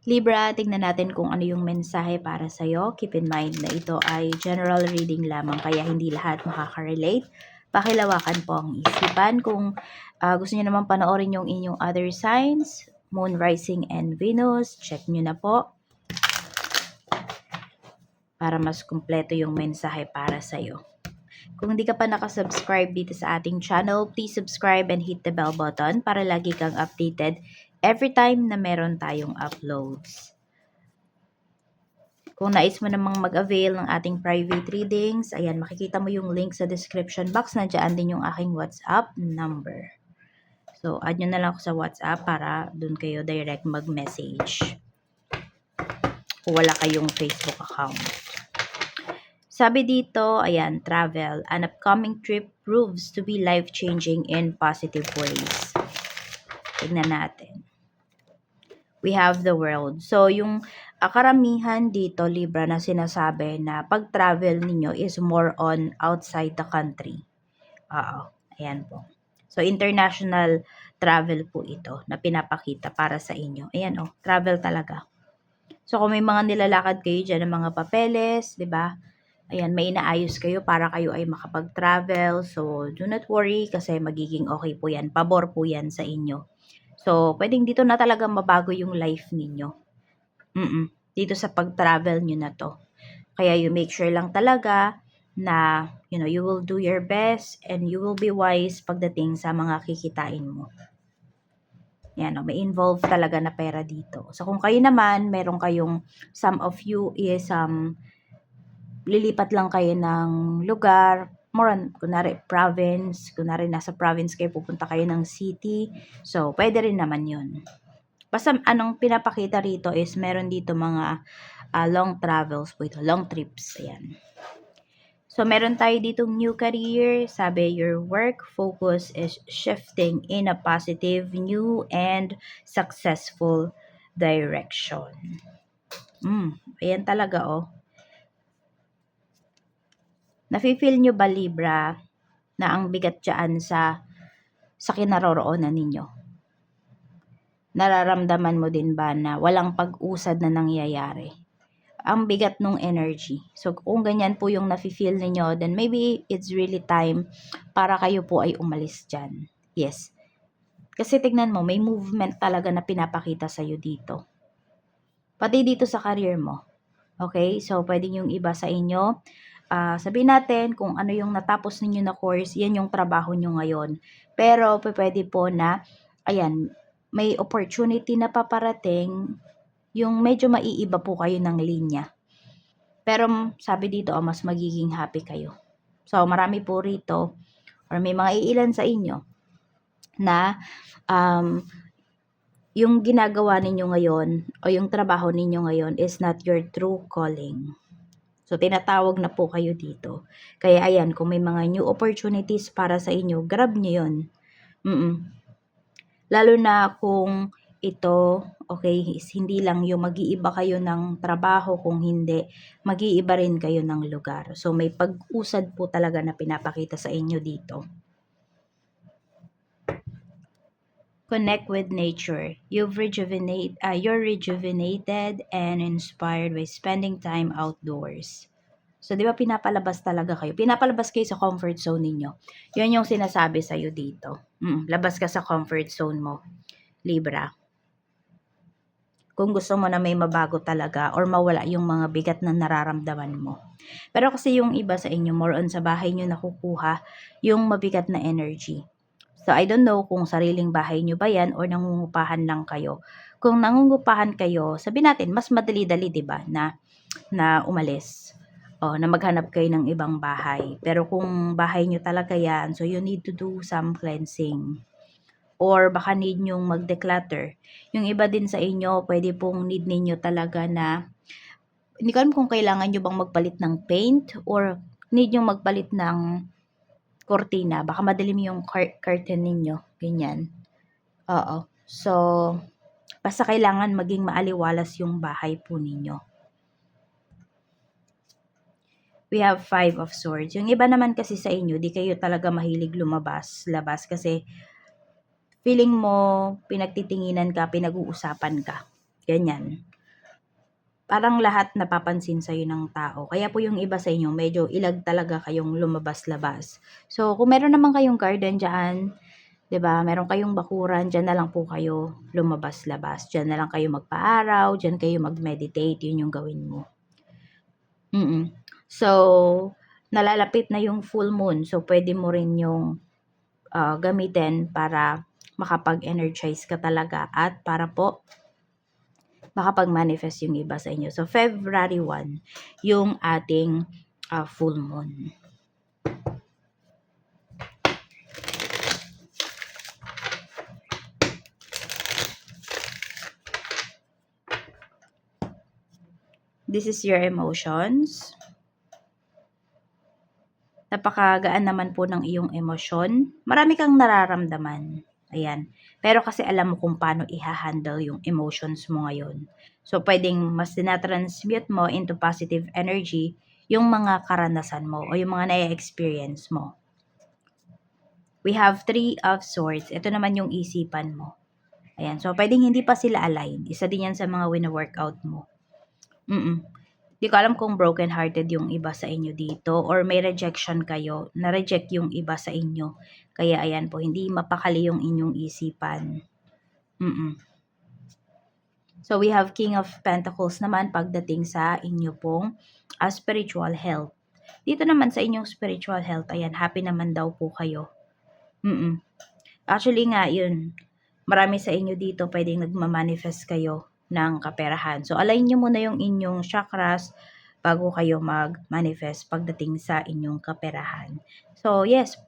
Libra, tingnan natin kung ano yung mensahe para sa'yo. Keep in mind na ito ay general reading lamang kaya hindi lahat makaka-relate. Pakilawakan po ang isipan. Kung gusto niyo naman panoorin yung inyong other signs, Moon, Rising, and Venus, check nyo na po para mas kumpleto yung mensahe para sa'yo. Kung hindi ka pa nakasubscribe dito sa ating channel, please subscribe and hit the bell button para lagi kang updated every time na meron tayong uploads. Kung nais mo namang mag-avail ng ating private readings, ayan, makikita mo yung link sa description box. Nandiyan din yung aking WhatsApp number. So, add nyo na lang ako sa WhatsApp para dun kayo direct mag-message. Kung wala kayong Facebook account. Sabi dito, ayan, travel. An upcoming trip proves to be life-changing in positive ways. Tignan natin. We have the world. So, yung karamihan dito, Libra, na sinasabi na pag-travel ninyo is more on outside the country. Oo, ayan po. So, international travel po ito na pinapakita para sa inyo. Ayan travel talaga. So, kung may mga nilalakad kayo dyan ng mga papeles, di ba? Ayan, may inaayos kayo para kayo ay makapag-travel. So, do not worry kasi magiging okay po yan. Pabor po yan sa inyo. So, pwedeng dito na talaga mabago yung life ninyo. Dito sa pag-travel nyo na to. Kaya you make sure lang talaga na, you will do your best and you will be wise pagdating sa mga kikitain mo. Yan, may involve talaga na pera dito. So, kung kayo naman, meron kayong, some of you is, lilipat lang kayo ng lugar, more on, kunwari, province, kunwari nasa province kayo, pupunta kayo ng city, so, pwede rin naman yun. Basta, anong pinapakita rito is, meron dito mga long travels po ito, long trips, ayan. So, meron tayo ditong new career, sabi, your work focus is shifting in a positive, new, and successful direction. Ayan talaga, Nafe-feel nyo ba, Libra, na ang bigat dyan sa kinaroroonan ninyo? Nararamdaman mo din ba na walang pag-usad na nangyayari? Ang bigat nung energy. So, kung ganyan po yung nafe-feel ninyo, then maybe it's really time para kayo po ay umalis dyan. Yes. Kasi tignan mo, may movement talaga na pinapakita sa'yo dito. Pati dito sa career mo. Okay? So, pwedeng yung iba sa inyo, sabihin natin kung ano yung natapos ninyo na course, yan yung trabaho nyo ngayon. Pero pwede po na, ayan, may opportunity na paparating, yung medyo maiiba po kayo ng linya. Pero sabi dito, mas magiging happy kayo. So, marami po rito, or may mga iilan sa inyo, na yung ginagawa ninyo ngayon, o yung trabaho ninyo ngayon is not your true calling. So, tinatawag na po kayo dito. Kaya, ayan, kung may mga new opportunities para sa inyo, grab nyo yun. Lalo na kung ito, okay, hindi lang yung mag-iiba kayo ng trabaho, kung hindi, mag-iiba rin kayo ng lugar. So, may pag-usad po talaga na pinapakita sa inyo dito. Connect with nature. You're rejuvenated and inspired by spending time outdoors. So, di ba pinapalabas talaga kayo? Pinapalabas kayo sa comfort zone ninyo. Yun yung sinasabi sa'yo dito. Labas ka sa comfort zone mo, Libra. Kung gusto mo na may mabago talaga or mawala yung mga bigat na nararamdaman mo. Pero kasi yung iba sa inyo, more on sa bahay nyo nakukuha yung mabigat na energy. So, I don't know kung sariling bahay nyo ba yan or nangungupahan lang kayo. Kung nangungupahan kayo, sabi natin, mas madali-dali, diba, na umalis. Na maghanap kayo ng ibang bahay. Pero kung bahay nyo talaga yan, so you need to do some cleansing. Or baka need nyong mag-declutter. Yung iba din sa inyo, pwede pong need ninyo talaga na, hindi ko alam kung kailangan nyo bang magpalit ng paint or need nyong magpalit ng kortina. Baka madilim yung curtain ninyo. Ganyan. So, basta kailangan maging maaliwalas yung bahay po ninyo. We have 5 of Swords. Yung iba naman kasi sa inyo, di kayo talaga mahilig labas kasi feeling mo, pinagtitinginan ka, pinag-uusapan ka. Ganyan. parang lahat napapansin sa'yo ng tao. Kaya po yung iba sa inyo, medyo ilag talaga kayong lumabas-labas. So, kung meron naman kayong garden dyan, 'di ba, meron kayong bakuran, diyan na lang po kayo lumabas-labas. Diyan na lang kayo magpa-araw, diyan kayo mag-meditate, yun yung gawin mo. So, nalalapit na yung full moon. So, pwede mo rin yung gamitin para makapag-energize ka talaga at para po makapag-manifest yung iba sa inyo. So, February 1, yung ating full moon. This is your emotions. Napakagaan naman po ng iyong emosyon. Marami kang nararamdaman. Ayan. Pero kasi alam mo kung paano i-handle yung emotions mo ngayon. So, pwedeng mas tinatransmute mo into positive energy yung mga karanasan mo o yung mga na-experience mo. We have 3 of Swords. Ito naman yung isipan mo. Ayan. So, pwedeng hindi pa sila align. Isa din yan sa mga wina-workout mo. Di ko alam kung broken-hearted yung iba sa inyo dito or may rejection kayo, na-reject yung iba sa inyo. Kaya ayan po, hindi mapakali yung inyong isipan. So, we have King of Pentacles naman pagdating sa inyo pong spiritual health. Dito naman sa inyong spiritual health, ayan, happy naman daw po kayo. Actually nga, yun, marami sa inyo dito pwedeng nagmamanifest kayo ng kaperahan. So, align nyo muna yung inyong chakras bago kayo mag-manifest pagdating sa inyong kaperahan. So, yes,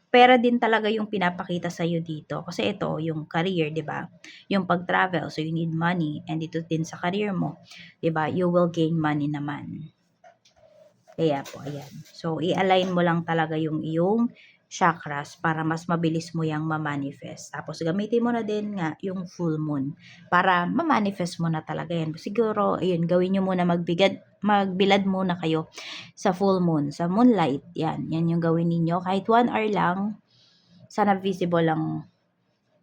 pera din talaga yung pinapakita sa iyo dito. Kasi ito, yung career, di ba? Yung pag-travel, so you need money. And ito din sa career mo, di ba? You will gain money naman. Kaya po, ayan. So, i-align mo lang talaga yung iyong chakras para mas mabilis mo yang ma-manifest. Tapos, gamitin mo na din nga yung full moon para ma-manifest mo na talaga yan. Siguro, ayun, gawin nyo muna magbilad muna kayo sa full moon, sa moonlight. Yan yung gawin ninyo. Kahit 1 hour lang, sana visible lang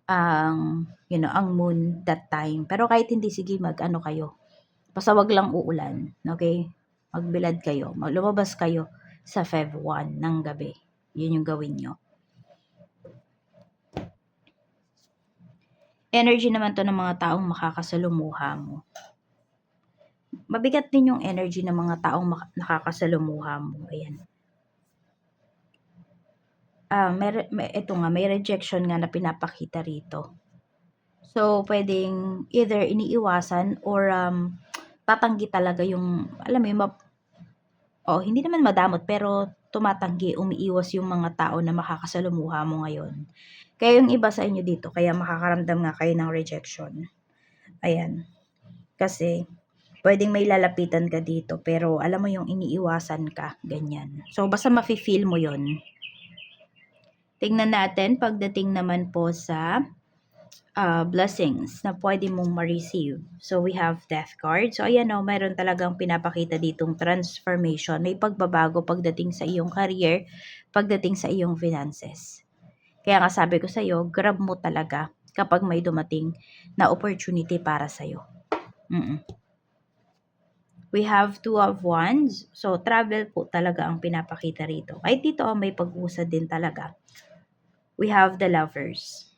ang moon that time. Pero kahit hindi, sige, mag-ano kayo. Basta wag lang uulan. Okay? Magbilad kayo. Lumabas kayo sa Feb 1 ng gabi. Yun yung gawin nyo. Energy naman to ng mga taong makakasalumuha mo. Mabigat din yung energy ng mga taong nakakasalumuha mo. Ayan. May rejection nga na pinapakita rito. So, pwedeng either iniiwasan or tatanggi talaga yung, alam mo, hindi naman madamot, pero tumatanggi, umiiwas yung mga tao na makakasalumuha mo ngayon. Kaya yung iba sa inyo dito, kaya makakaramdam nga kayo ng rejection. Ayan. Kasi, pwedeng may lalapitan ka dito, pero alam mo yung iniiwasan ka, ganyan. So, basta mafe-feel mo yon. Tingnan natin, pagdating naman po sa blessings na pwede mong ma-receive. So, we have Death card. So, ayan mayroon talagang pinapakita ditong transformation. May pagbabago pagdating sa iyong career, pagdating sa iyong finances. Kaya nga sabi ko sa iyo, grab mo talaga kapag may dumating na opportunity para sa iyo. We have 2 of Wands. So, travel po talaga ang pinapakita rito. Kahit dito may pag-usad din talaga. We have the Lovers.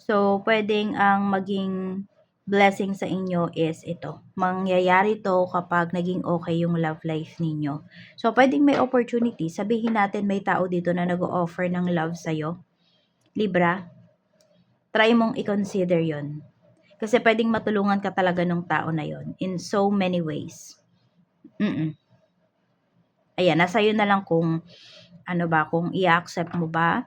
So, pwedeng ang maging blessing sa inyo is ito. Mangyayari to kapag naging okay yung love life ninyo. So, pwedeng may opportunity. Sabihin natin may tao dito na nag-o-offer ng love sa'yo. Libra, try mong i-consider yon. Kasi pwedeng matulungan ka talaga ng tao na yon in so many ways. Ayan, nasa iyo na lang kung kung i-accept mo ba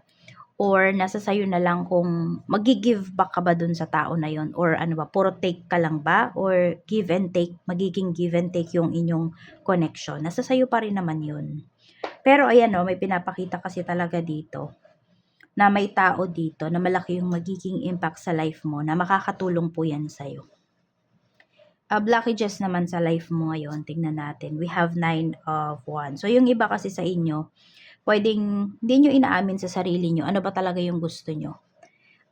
or nasa sayo na lang kung magi-give back ka ba dun sa tao na yon or puro take ka lang ba or give and take, magiging give and take yung inyong connection. Nasa sayo pa rin naman yun. Pero ayan may pinapakita kasi talaga dito na may tao dito na malaki yung magiging impact sa life mo na makakatulong po yan sa'yo. Blockages naman sa life mo ngayon, tingnan natin. We have 9 of Wands. So yung iba kasi sa inyo, pwedeng hindi nyo inaamin sa sarili nyo ano ba talaga yung gusto nyo.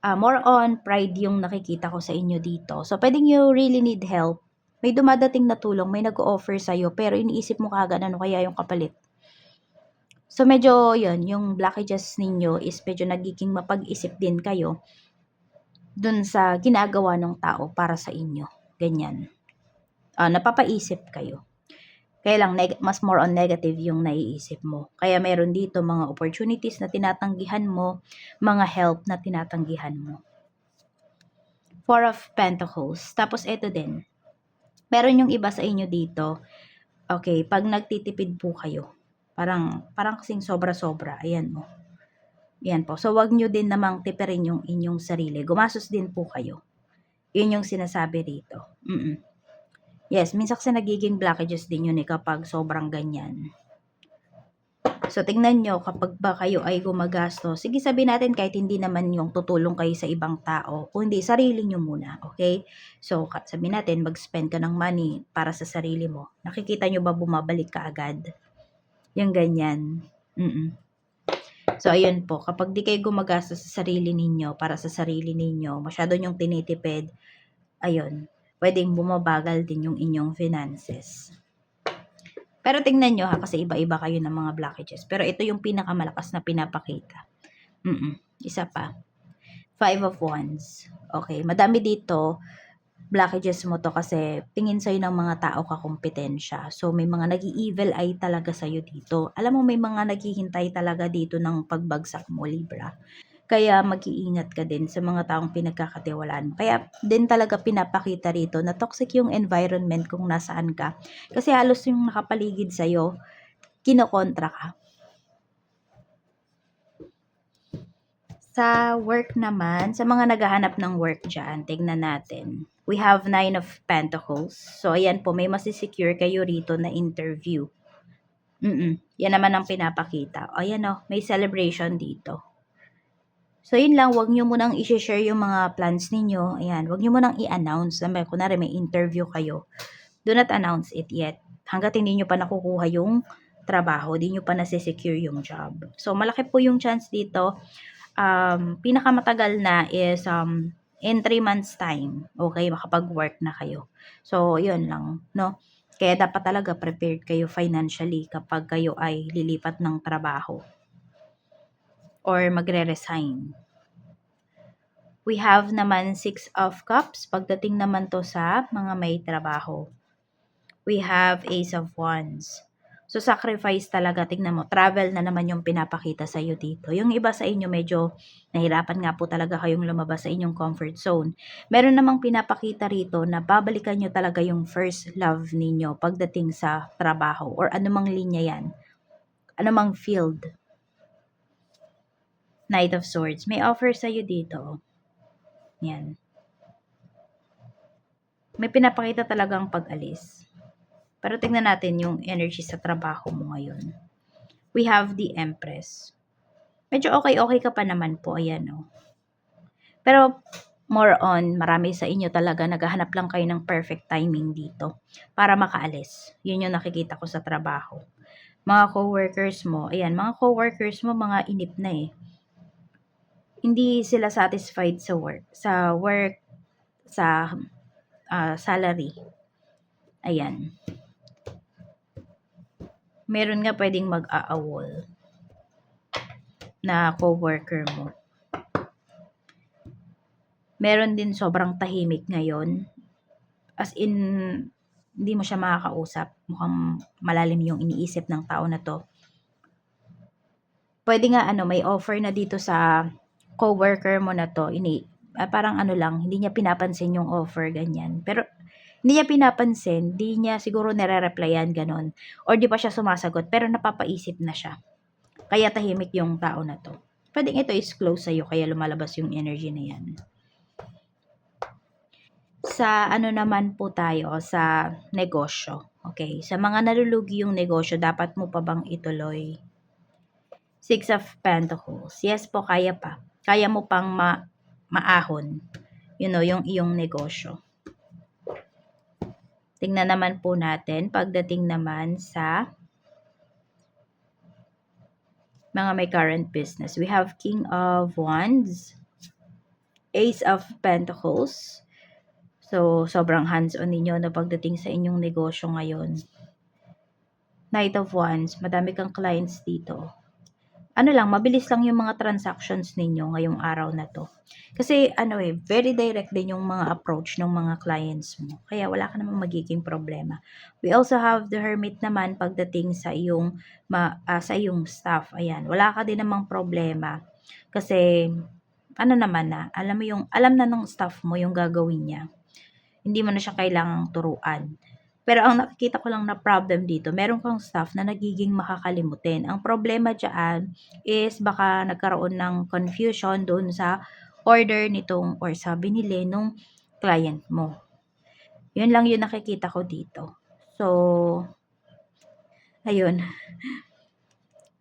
More on pride yung nakikita ko sa inyo dito. So, pwedeng you really need help May dumadating na tulong, may nag-o-offer sa'yo, pero iniisip mo kaagad ano kaya yung kapalit. So, medyo yun, yung blockages ninyo is medyo nagiging mapag-isip din kayo dun sa ginagawa ng tao para sa inyo. Ganyan. Napapaisip kayo. Kaya lang, mas more on negative yung naiisip mo. Kaya meron dito mga opportunities na tinatanggihan mo, mga help na tinatanggihan mo. Four of Pentacles. Tapos ito din. Meron yung iba sa inyo dito. Okay, pag nagtitipid po kayo, parang kasing sobra-sobra. Ayan mo. Yan po. So, wag nyo din namang tipirin yung inyong sarili. Gumastos din po kayo. Yun yung sinasabi rito. Yes, minsan kasi nagiging blockages din yun kapag sobrang ganyan. So, tingnan nyo, kapag ba kayo ay gumagastos, sige sabihin natin kahit hindi naman yung tutulong kayo sa ibang tao, kung hindi, sarili nyo muna, okay? So, sabihin natin, mag-spend ka ng money para sa sarili mo. Nakikita nyo ba bumabalik ka agad? Yung ganyan. So, ayun po, kapag di kayo gumagastos sa sarili ninyo, para sa sarili ninyo, masyado nyong tinitipid, ayun, pwedeng bumabagal din yung inyong finances. Pero tingnan nyo ha, kasi iba-iba kayo ng mga blockages. Pero ito yung pinakamalakas na pinapakita. Isa pa. Five of Wands. Okay, madami dito. Blockages mo to kasi tingin sa'yo ng mga tao kakumpetensya. So, may mga nag-i-evil eye talaga sa'yo dito. Alam mo, may mga naghihintay talaga dito ng pagbagsak mo, Libra. Kaya mag-iingat ka din sa mga taong pinagkakatiwalaan. Kaya din talaga pinapakita rito na toxic yung environment kung nasaan ka. Kasi halos yung nakapaligid sa'yo, kinokontra ka. Sa work naman, sa mga naghahanap ng work dyan, tignan natin. We have 9 of Pentacles. So, ayan po, may masisecure kayo rito na interview. Yan naman ang pinapakita. Ayan o, may celebration dito. So, yun lang, wag nyo munang i-share yung mga plans ninyo. Ayan, wag nyo munang i-announce. Kunwari, may interview kayo. Do not announce it yet. Hanggat hindi nyo pa nakukuha yung trabaho, di nyo pa nasisecure yung job. So, malaki po yung chance dito. Pinakamatagal na is in 3 months time. Okay, makapag-work na kayo. So, yun lang, no? Kaya dapat talaga prepared kayo financially kapag kayo ay lilipat ng trabaho or magre-resign. We have naman 6 of Cups. Pagdating naman to sa mga may trabaho. We have Ace of Wands. So, sacrifice talaga. Tingnan mo, travel na naman yung pinapakita sa iyo dito. Yung iba sa inyo, medyo nahirapan nga po talaga kayong lumabas sa inyong comfort zone. Meron namang pinapakita rito na babalikan nyo talaga yung first love ninyo pagdating sa trabaho or anumang linya yan. Anumang field. Knight of Swords. May offer sa iyo dito. Yan. May pinapakita talagang pag-alis. Pero tingnan natin yung energy sa trabaho mo ngayon. We have the Empress. Medyo okay ka pa naman po. Ayan o. Pero more on, marami sa inyo talaga naghahanap lang kayo ng perfect timing dito para makaalis. Yun yung nakikita ko sa trabaho. Mga coworkers mo, ayan, mga coworkers mo, mga inip na eh. Hindi sila satisfied sa work, sa salary. Ayan. Meron nga pwedeng mag-aawol na coworker mo. Meron din sobrang tahimik ngayon. As in, hindi mo siya makakausap. Mukhang malalim yung iniisip ng tao na to. Pwede nga may offer na dito sa coworker mo na to. Parang lang, hindi niya pinapansin yung offer, ganyan. Pero hindi niya pinapansin, hindi niya siguro nire-replyan, ganon. Or di pa siya sumasagot, pero napapaisip na siya. Kaya tahimik yung tao na to. Pwedeng ito is close sa'yo, kaya lumalabas yung energy na yan. Sa naman po tayo, sa negosyo. Okay, sa mga nalulugi yung negosyo, dapat mo pa bang ituloy? 6 of Pentacles. Yes po, kaya pa. Kaya mo pang maahon, yung iyong negosyo. Tingnan naman po natin, pagdating naman sa mga may current business. We have King of Wands, Ace of Pentacles. So, sobrang hands-on ninyo na pagdating sa inyong negosyo ngayon. Knight of Wands, madami kang clients dito. Ano lang, mabilis lang yung mga transactions ninyo ngayong araw na to. Kasi very direct din yung mga approach ng mga clients mo. Kaya wala ka namang magiging problema. We also have the Hermit naman pagdating sa iyong sa iyong staff. Ayan, wala ka din namang problema. Kasi alam na ng staff mo yung gagawin niya. Hindi mo na siya kailangang turuan. Pero ang nakikita ko lang na problem dito, meron kang staff na nagiging makakalimutin. Ang problema dyan is baka nagkaroon ng confusion doon sa order nitong or sa binili nung client mo. Yun lang yung nakikita ko dito. So, ayun.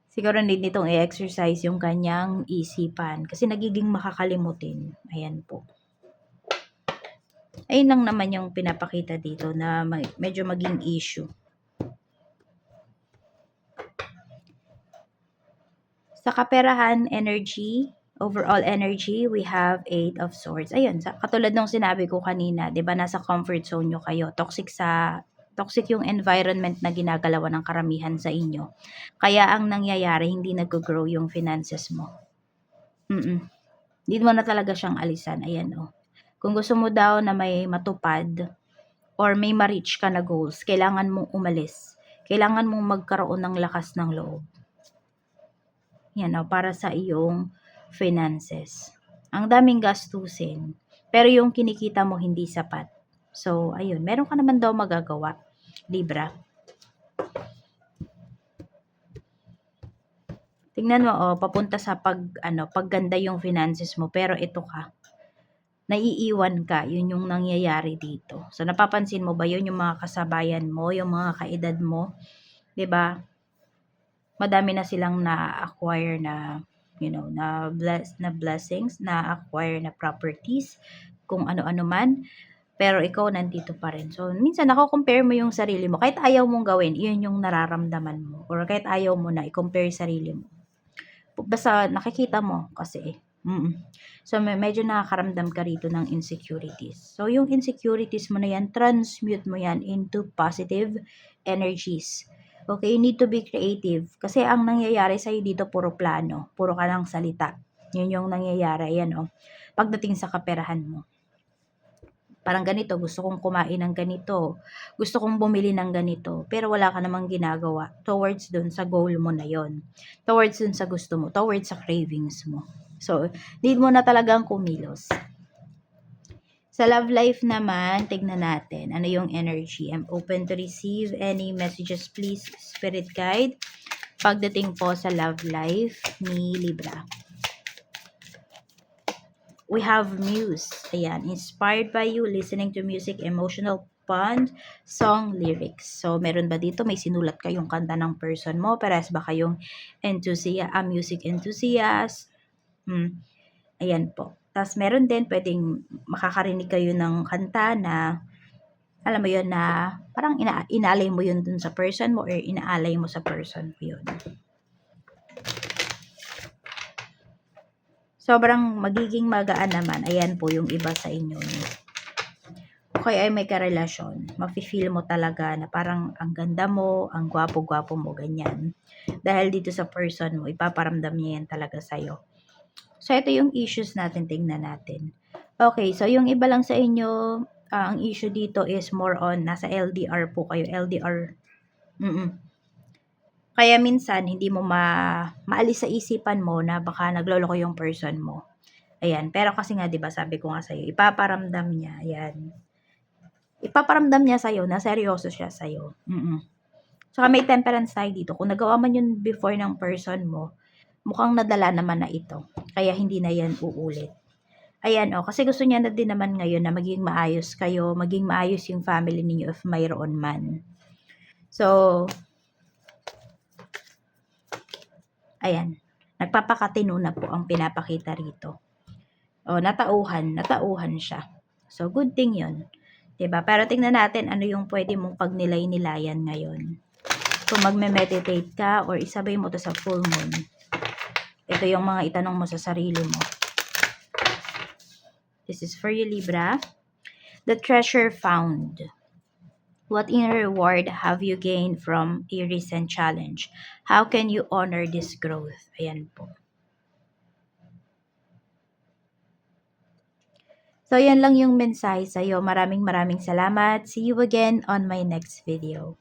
Siguro need nitong i-exercise yung kanyang isipan kasi nagiging makakalimutin. Ayan po. Ayun lang naman yung pinapakita dito na medyo maging issue. Sa kaperahan energy, overall energy, we have 8 of swords. Ayun, katulad ng sinabi ko kanina, 'di ba, nasa comfort zone nyo kayo. Toxic yung environment na ginagalawan ng karamihan sa inyo. Kaya ang nangyayari, hindi nag-grow yung finances mo. Hindi mo na talaga siyang alisan. Ayan, oh. Kung gusto mo daw na may matupad or may ma-reach ka na goals, kailangan mong umalis. Kailangan mong magkaroon ng lakas ng loob. Yan, para sa iyong finances. Ang daming gastusin, pero yung kinikita mo hindi sapat. So, ayun, meron ka naman daw magagawa, Libra. Tingnan mo, papunta sa pagganda yung finances mo, pero ito ka, naiiwan ka, yun yung nangyayari dito. So, napapansin mo ba yun, yung mga kasabayan mo, yung mga kaedad mo, 'di ba? Madami na silang na-acquire na, na blessings, na-acquire na properties, kung ano-ano man, pero ikaw nandito pa rin. So, minsan nako-compare mo yung sarili mo, kahit ayaw mong gawin, yun yung nararamdaman mo, or kahit ayaw mo na i-compare sarili mo. Basta nakikita mo kasi. So, medyo nakakaramdam ka rito ng insecurities. So, yung insecurities mo na yan, transmute mo yan into positive energies. Okay, you need to be creative. Kasi ang nangyayari sa'yo dito, puro plano. Puro ka lang salita. Yun yung nangyayari. Yan, pagdating sa kaperahan mo. Parang ganito, gusto kong kumain ng ganito, gusto kong bumili ng ganito, pero wala ka namang ginagawa towards dun sa goal mo na yon, towards dun sa gusto mo, towards sa cravings mo. So, need mo na talagang kumilos. Sa love life naman, tignan natin ano yung energy. I'm open to receive any messages, please, Spirit Guide. Pagdating po sa love life ni Libra. We have muse. Ayan, inspired by you, listening to music, emotional bond, song, lyrics. So, meron ba dito? May sinulat kayong kanta ng person mo? Parehas ba kayong music enthusiast? Ayan po. Tapos, meron din, pwedeng makakarinig kayo ng kanta na, alam mo yun, na parang inaalay mo yun dun sa person mo or inaalay mo sa person mo yun. Sobrang magiging magaan naman. Ayan po yung iba sa inyo. Okay, ay may karelasyon. Mafe-feel mo talaga na parang ang ganda mo, ang gwapo-gwapo mo, ganyan. Dahil dito sa person mo, ipaparamdam niya yan talaga sa'yo. So, ito yung issues natin. Tingnan natin. Okay, so yung iba lang sa inyo, ang issue dito is more on, nasa LDR po kayo. LDR. Kaya minsan, hindi mo maalis sa isipan mo na baka nagloloko yung person mo. Ayan. Pero kasi nga, diba, sabi ko nga sa'yo, ipaparamdam niya. Ayan. Ipaparamdam niya sa'yo na seryoso siya sa'yo. Saka may temperance tayo dito. Kung nagawa man yun before ng person mo, mukhang nadala naman na ito. Kaya hindi na yan uulit. Ayan, kasi gusto niya na din naman ngayon na maging maayos kayo, maging maayos yung family ninyo if mayroon man. So, ayan, nagpapakatino na po ang pinapakita rito. Natauhan siya. So, good thing yun. Diba? Pero tingnan natin ano yung pwede mong pagnilay-nilayan ngayon. Kung magme-meditate ka or isabay mo to sa full moon. Ito yung mga itanong mo sa sarili mo. This is for you, Libra. The treasure found. What inner reward have you gained from a recent challenge? How can you honor this growth? Ayan po. So, yan lang yung mensahe sa'yo. Maraming salamat. See you again on my next video.